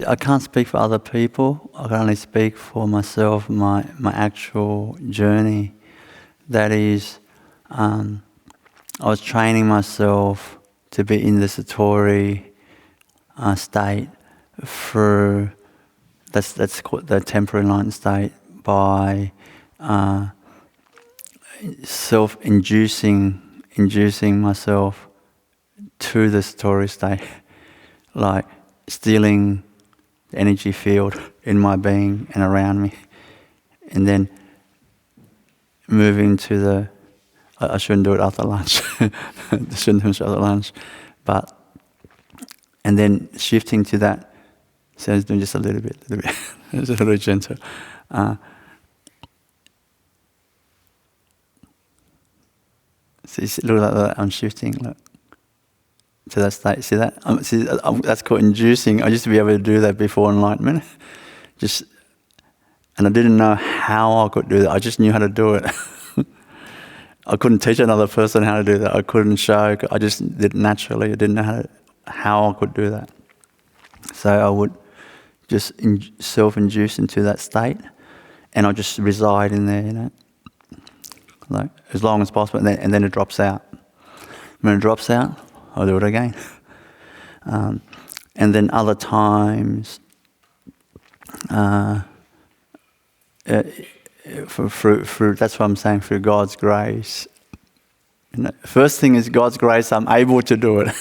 I can't speak for other people. I can only speak for myself, my actual journey. That is, I was training myself to be in the Satori state through, that's called the temporary enlightened state, by inducing myself to the Satori state, like stealing the energy field in my being and around me, and then moving to the, I shouldn't do it after lunch, I shouldn't do it after lunch, and then shifting to that, so it's doing just a little bit, it's a little gentle. See, look like that, I'm shifting, look, to that state. See that? That's called inducing. I used to be able to do that before enlightenment, and I didn't know how I could do that. I just knew how to do it. I couldn't teach another person how to do that. I couldn't show. I just did it naturally. I didn't know how I could do that. So I would just self-induce into that state, and I just reside in there, like as long as possible, and then it drops out. When it drops out, I'll do it again. And then other times, through that's what I'm saying, through God's grace. First thing is God's grace, I'm able to do it.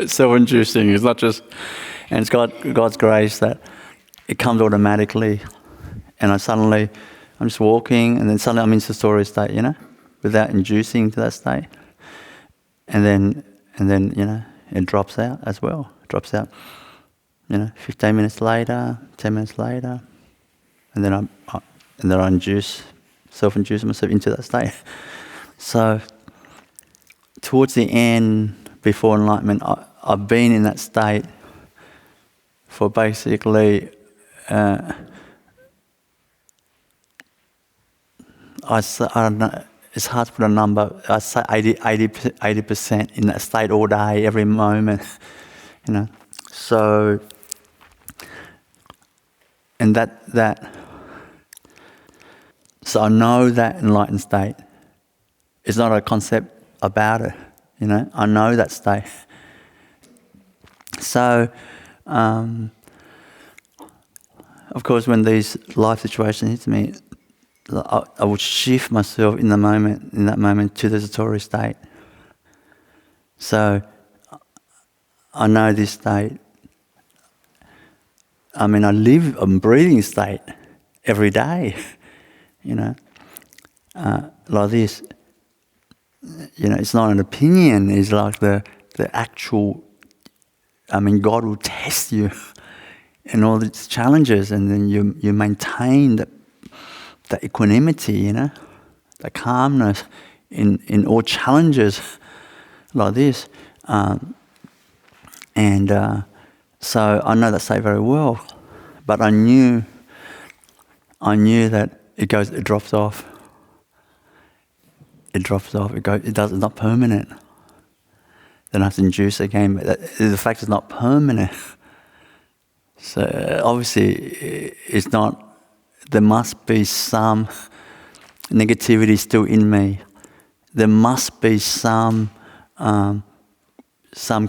Self-inducing, it's not just, and it's God's grace that it comes automatically, and I'm just walking, and then suddenly I'm in the Satori state, without inducing to that state. And then, it drops out as well. It drops out, 15 minutes later, 10 minutes later, and then I self-induce myself into that state. So, towards the end, before enlightenment, I've been in that state for basically, I don't know, it's hard to put a number. I'd say 80% in that state all day, every moment, So, and so I know that enlightened state. It's not a concept about it, I know that state. So, of course, when these life situations hit me, I would shift myself in that moment to the Satori state. So I know this state. I mean, I'm breathing state every day, like this. It's not an opinion, it's like the actual, God will test you in all these challenges, and then you maintain the equanimity, the calmness in all challenges like this. So I know that state very well, but I knew that it drops off. It drops off. It's not permanent. Then I have to induce again. But the fact it's not permanent. So obviously, it's not. There must be some negativity still in me. There must be some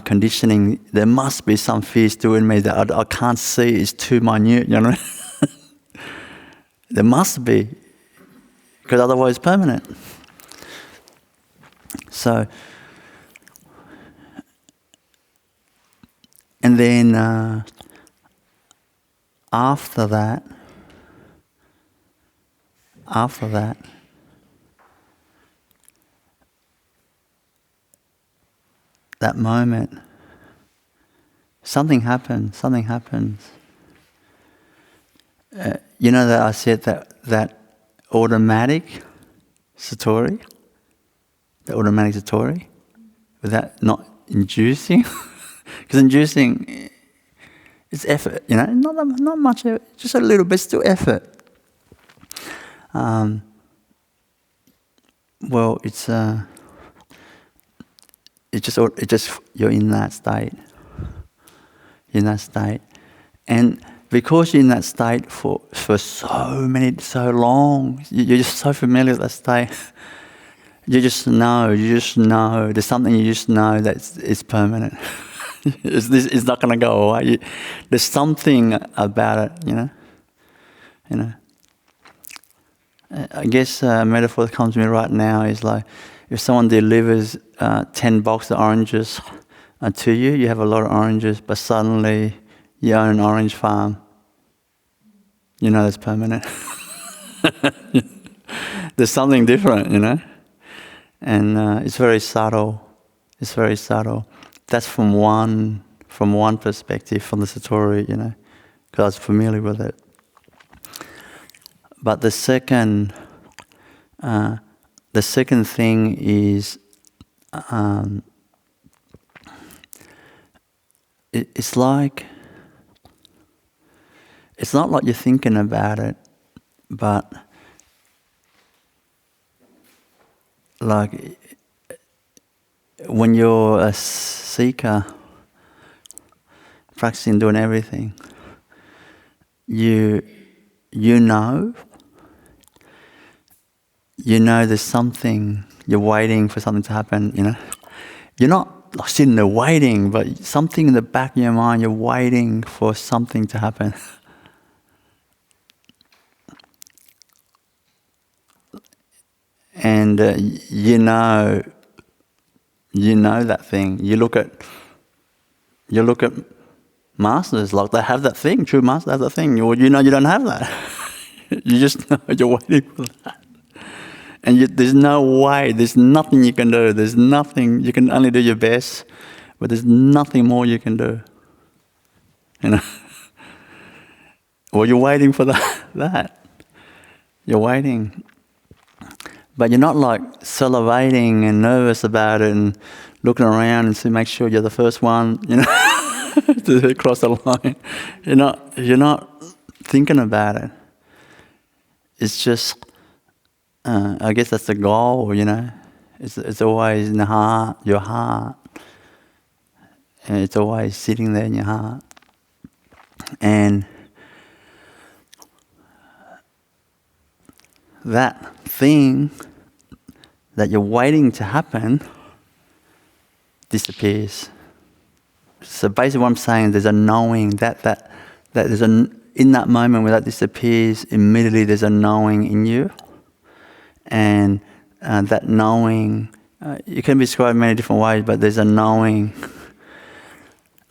conditioning. There must be some fear still in me that I can't see. It's too minute, There must be, because otherwise it's permanent. So, and then after that, that moment, something happens. That I said that automatic Satori, without not inducing, because inducing is effort, not much effort, just a little bit, still effort. Well, it's just you're in that state, And because you're in that state for so long, you're just so familiar with that state. You just know. There's something you just know that it's permanent. It's not going to go away. There's something about it, You know. I guess a metaphor that comes to me right now is like if someone delivers 10 boxes of oranges to you, you have a lot of oranges, but suddenly you own an orange farm. You know that's permanent. There's something different, and it's very subtle. It's very subtle. That's from one perspective, from the Satori, because I was familiar with it. But the second thing is, it's like, it's not like you're thinking about it, but like when you're a seeker, practicing doing everything, you know there's something, you're waiting for something to happen, You're not like sitting there waiting, but something in the back of your mind, you're waiting for something to happen. And you know that thing. You look at masters, like they have that thing. True masters have that thing. You don't have that. You just know you're waiting for that. And there's no way. There's nothing you can do. There's nothing. You can only do your best, but there's nothing more you can do. Well, you're waiting for that. You're waiting. But you're not like salivating and nervous about it and looking around and to make sure you're the first one, to cross the line. You're not thinking about it. It's just, I guess that's the goal, It's always in the heart, your heart. And it's always sitting there in your heart. And that thing that you're waiting to happen disappears. So basically what I'm saying, there's a knowing that there's in that moment where that disappears, immediately there's a knowing in you. And that knowing, it can be described in many different ways, but there's a knowing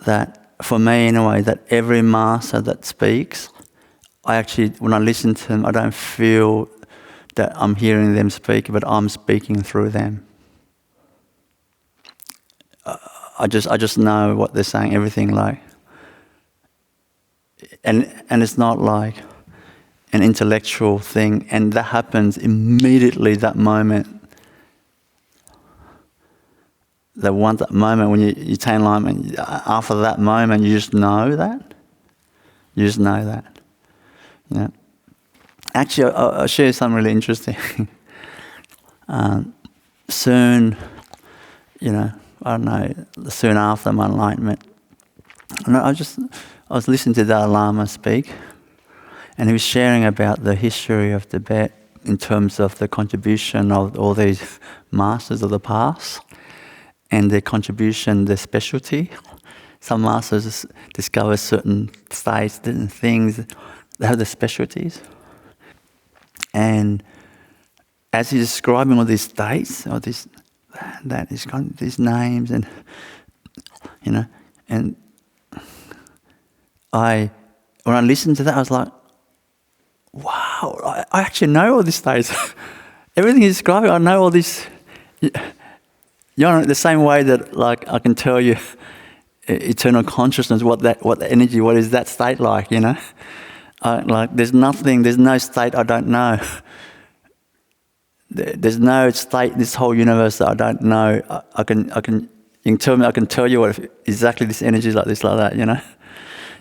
that, for me anyway, that every master that speaks, I actually, when I listen to them, I don't feel that I'm hearing them speak, but I'm speaking through them. I just know what they're saying, everything like. And it's not like an intellectual thing, and that happens immediately, that moment. That moment when you attain enlightenment, after that moment, you just know that. You just know that. Actually, I'll share something really interesting. Soon, I don't know, soon after my enlightenment, I was listening to Dalai Lama speak, and he was sharing about the history of Tibet in terms of the contribution of all these masters of the past and their contribution, their specialty. Some masters discover certain states, certain things, they have their specialties. And as he's describing all these states, or these names, and and when I listened to that, I was like, wow, I actually know all these states. Everything he's describing, I know all these. The same way that like I can tell you eternal consciousness, what the energy, what is that state like, there's no state I don't know. There's no state, this whole universe that I don't know. I can tell you what exactly this energy is like this, like that,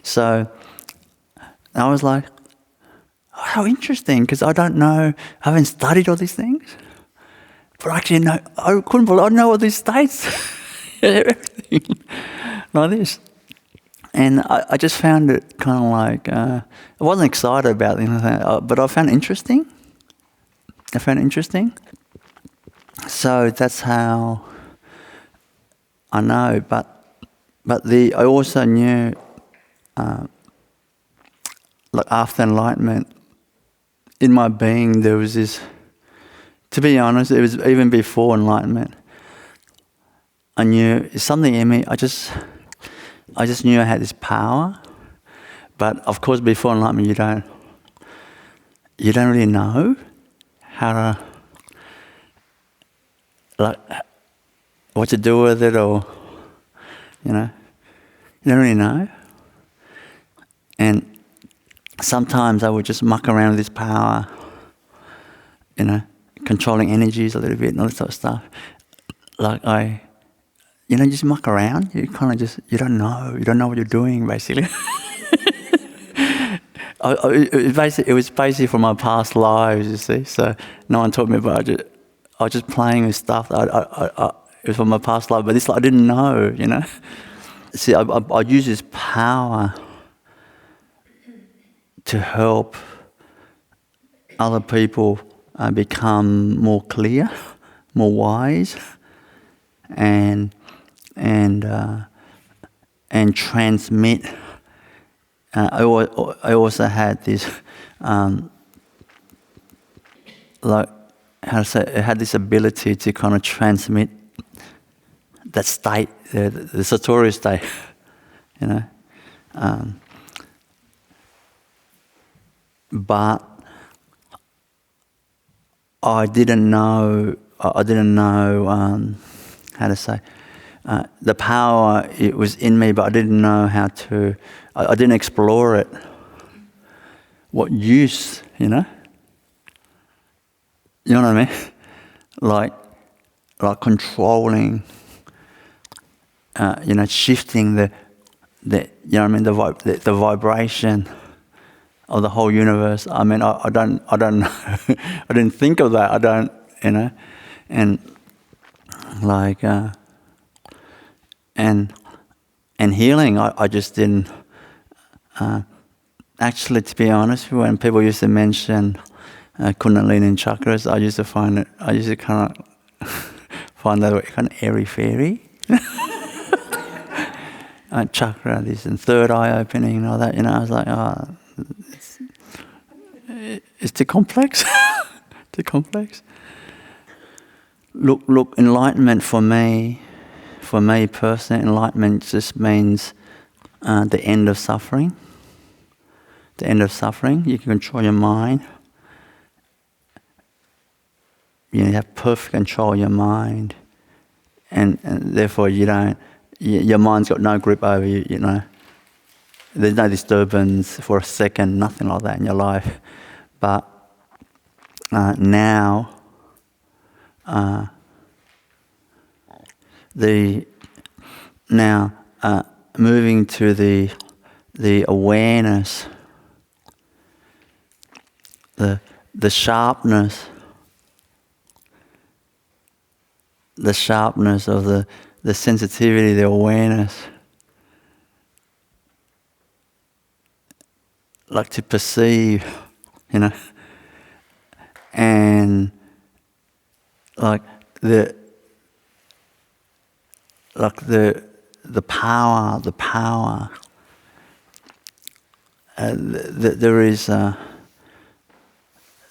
So I was like, oh, how interesting, because I don't know, I haven't studied all these things. But actually, no, I couldn't believe I know all these states. Everything like this. And I just found it kind of like, I wasn't excited about it, but I found it interesting. So that's how I know. But I also knew, like after enlightenment, in my being there was this. To be honest, it was even before enlightenment. I knew something in me. I just knew I had this power. But of course, before enlightenment, you don't really know how to, like, what to do with it, or you don't really know. And sometimes I would just muck around with this power, controlling energies a little bit and all that sort of stuff. Like just muck around. You kind of just, you don't know what you're doing, basically. It was basically from my past lives, you see. So no one taught me about it. I was just playing with stuff. It was from my past life, but this I didn't know, See, I use this power to help other people become more clear, more wise, and transmit. I also had this, like, how to say, it had this ability to kind of transmit that state, the Satori state, but I didn't know how to say, the power, it was in me, but I didn't know how to, I didn't explore it. What use, You know what I mean? Like controlling, shifting the the vibration of the whole universe. I mean, I don't know. I didn't think of that. I don't, and like, and healing. I just didn't. Actually, to be honest, when people used to mention Kundalini and chakras, I used to kind of find that kind of airy-fairy. Chakra, this and third eye opening and all that. I was like, it's too complex. Too complex. Look, enlightenment for me personally, enlightenment just means the end of suffering. The end of suffering. You can control your mind. You have perfect control of your mind, and therefore your mind's got no grip over you. There's no disturbance for a second, nothing like that in your life. But now, moving to the awareness, the sharpness of the sensitivity, the awareness, like to perceive, and like the power.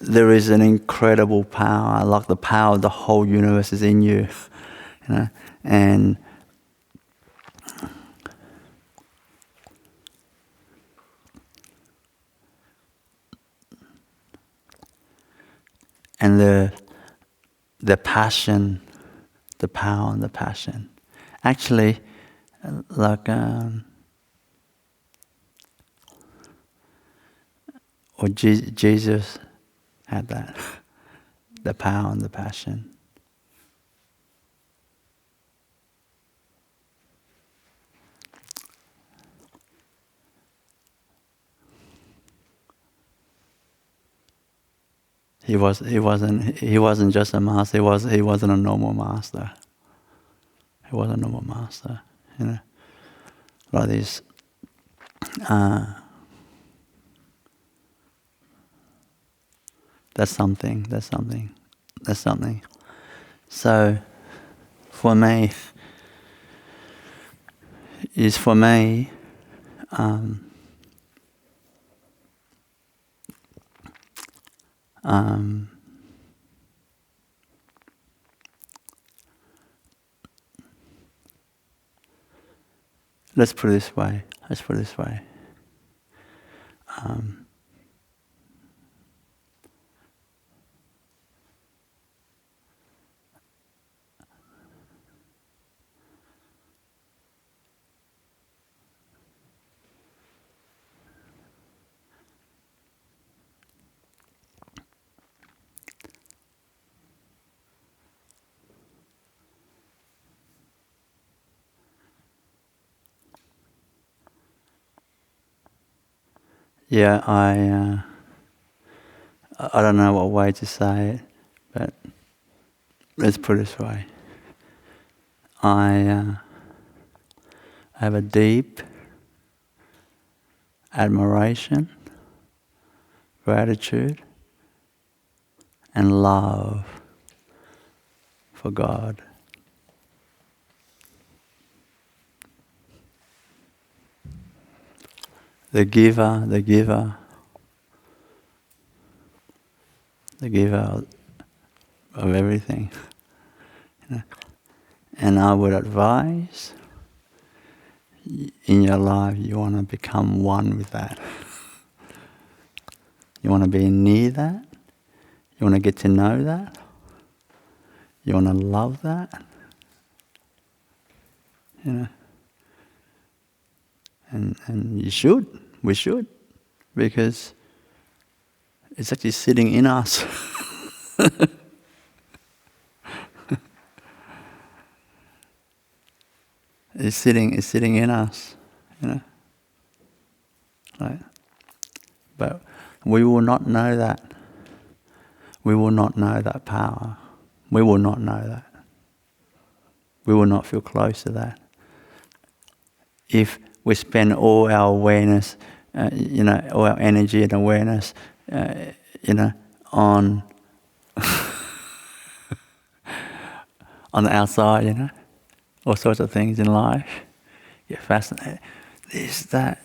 There is an incredible power, like the power of the whole universe is in you, and the passion, the power and the passion. Actually, like or Jesus had that, the power and the passion. He wasn't just a master. He wasn't a normal master. He wasn't a normal master. Like this That's something. So, for me, let's put it this way. Yeah, I don't know what way to say it, but let's put it this way. I have a deep admiration, gratitude, and love for God. The giver of everything. And I would advise, in your life, you want to become one with that. You want to be near that. You want to get to know that. You want to love that. And you should. We should. Because it's actually sitting in us. It's sitting in us, Right? But we will not know that. We will not know that power. We will not know that. We will not feel close to that. If we spend all our awareness, all our energy and awareness, on on the outside, all sorts of things in life, get fascinated. This, that,